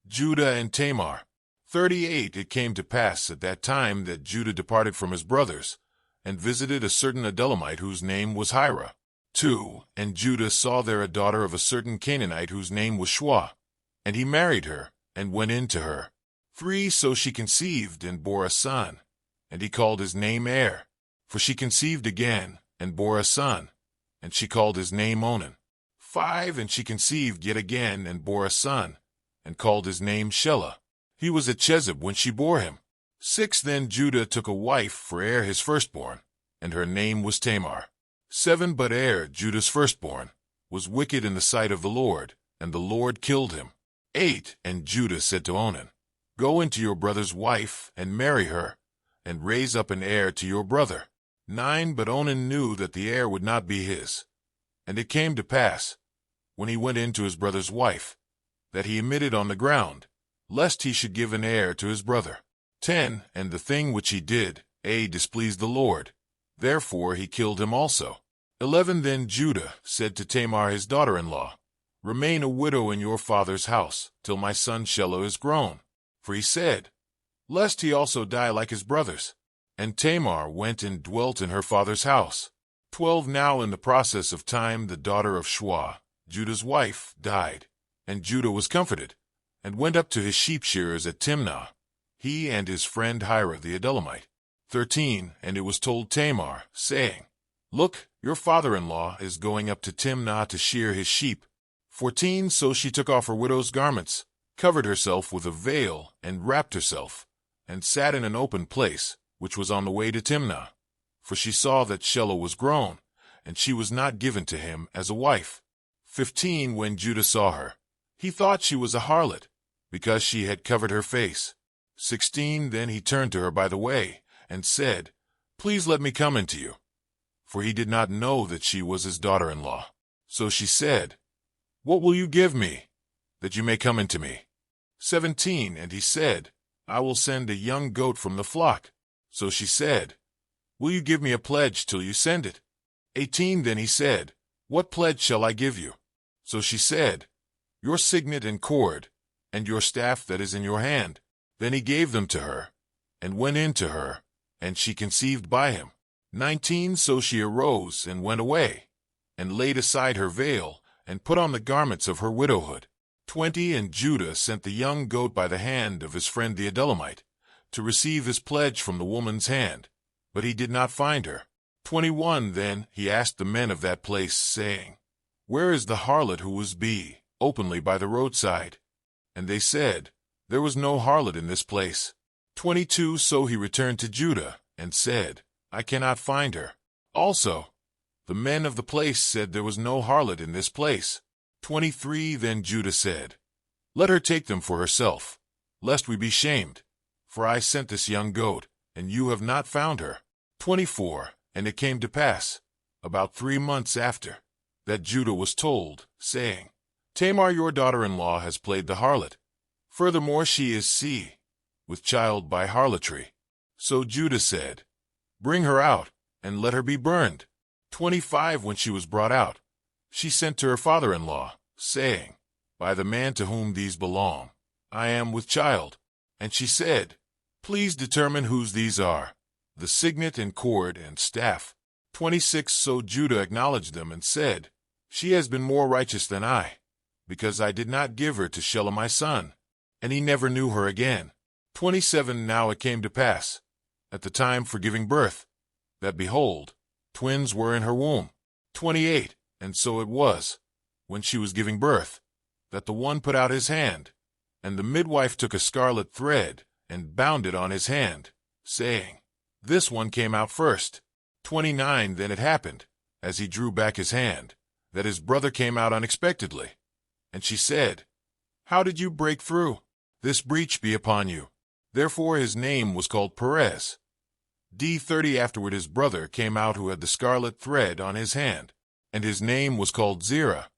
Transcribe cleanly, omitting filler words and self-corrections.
Judah and Tamar. 38 It came to pass at that time that Judah departed from his brothers, and visited a certain Adullamite whose name was Hira. 2 And Judah saw there a daughter of a certain Canaanite whose name was Shua, and he married her, and went in to her. 3 So she conceived, and bore a son, and he called his name Er. For she conceived again, and bore a son, and she called his name Onan. 5 And she conceived yet again, and bore a son, and called his name Shelah. He was at Chezib when she bore him. 6 Then Judah took a wife for Er his firstborn, and her name was Tamar. 7 But Er, Judah's firstborn, was wicked in the sight of the Lord, and the Lord killed him. 8 And Judah said to Onan, Go into your brother's wife, and marry her, and raise up an heir to your brother. 9 But Onan knew that the heir would not be his. And it came to pass, when he went in to his brother's wife, that he emitted on the ground, lest he should give an heir to his brother. 10 And the thing which he did, displeased the Lord. Therefore he killed him also. 11 Then Judah said to Tamar his daughter-in-law, Remain a widow in your father's house, till my son Shelah is grown. For he said, Lest he also die like his brothers. And Tamar went and dwelt in her father's house. 12 Now in the process of time the daughter of Shua, Judah's wife, died, and Judah was comforted, and went up to his sheep-shearers at Timnah, he and his friend Hira the Adullamite. 13 And it was told Tamar, saying, Look, your father-in-law is going up to Timnah to shear his sheep. 14 So she took off her widow's garments, covered herself with a veil, and wrapped herself, and sat in an open place, which was on the way to Timnah. For she saw that Shelah was grown, and she was not given to him as a wife. 15 When Judah saw her, he thought she was a harlot, because she had covered her face. 16 Then he turned to her by the way, and said, Please let me come into you. For he did not know that she was his daughter-in-law. So she said, What will you give me, that you may come into me? 17 And he said, I will send a young goat from the flock. So she said, Will you give me a pledge till you send it? 18 Then he said, What pledge shall I give you? So she said, Your signet and cord, and your staff that is in your hand. Then he gave them to her, and went in to her, and she conceived by him. 19 So she arose and went away, and laid aside her veil, and put on the garments of her widowhood. 20 And Judah sent the young goat by the hand of his friend the Adullamite, to receive his pledge from the woman's hand, but he did not find her. 21 Then he asked the men of that place, saying, Where is the harlot who was openly by the roadside? And they said, There was no harlot in this place. 22 So he returned to Judah, and said, I cannot find her. Also, the men of the place said there was no harlot in this place. 23 Then Judah said, Let her take them for herself, lest we be shamed. For I sent this young goat, and you have not found her. 24 And it came to pass, about 3 months after, that Judah was told, saying, Tamar your daughter-in-law has played the harlot. Furthermore she is with child by harlotry. So Judah said, Bring her out, and let her be burned. 25 When she was brought out, she sent to her father-in-law, saying, By the man to whom these belong, I am with child. And she said, Please determine whose these are, the signet and cord and staff. 26 So Judah acknowledged them and said, She has been more righteous than I, because I did not give her to Shelah my son. And he never knew her again. 27 Now it came to pass, at the time for giving birth, that behold, twins were in her womb. 28 And so it was, when she was giving birth, that the one put out his hand, and the midwife took a scarlet thread, and bound it on his hand, saying, This one came out first. 29 Then it happened, as he drew back his hand, that his brother came out unexpectedly. And she said, How did you break through? This breach be upon you. Therefore his name was called Perez. 30 Afterward his brother came out who had the scarlet thread on his hand, and his name was called Zerah.